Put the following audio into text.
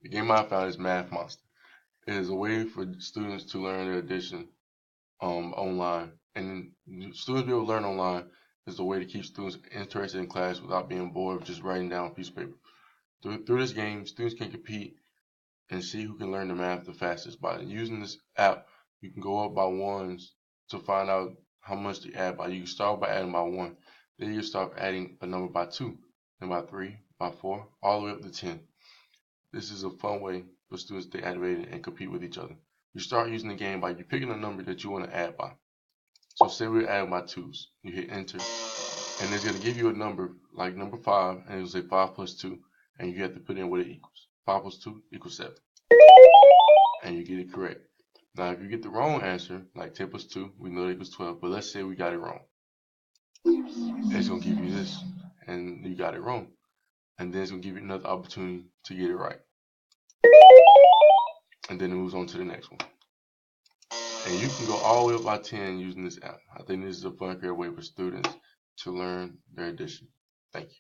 The game I found is Math Monster. It is a way for students to learn their addition online. And students be able to learn online is a way to keep students interested in class without being bored of just writing down a piece of paper. Through this game, students can compete and see who can learn the math the fastest. By using this app, you can go up by ones to find out how much to add by. You can start by adding by 1. Then you start adding a number by 2, then by 3, by 4, all the way up to 10. This is a fun way for students to stay activated and compete with each other. You start using the game by you picking a number that you want to add by. So say we're adding by 2's. You hit enter, and it's going to give you a number like number 5, and it'll say 5 plus 2, and you have to put in what it equals. 5 plus 2 equals 7. And you get it correct. Now, if you get the wrong answer, like 10 plus 2, we know it equals 12, but let's say we got it wrong. It's going to give you this, and you got it wrong. And then it's going to give you another opportunity to get it right. And then it moves on to the next one. And you can go all the way up by 10 using this app. I think this is a fun, creative way for students to learn their addition. Thank you.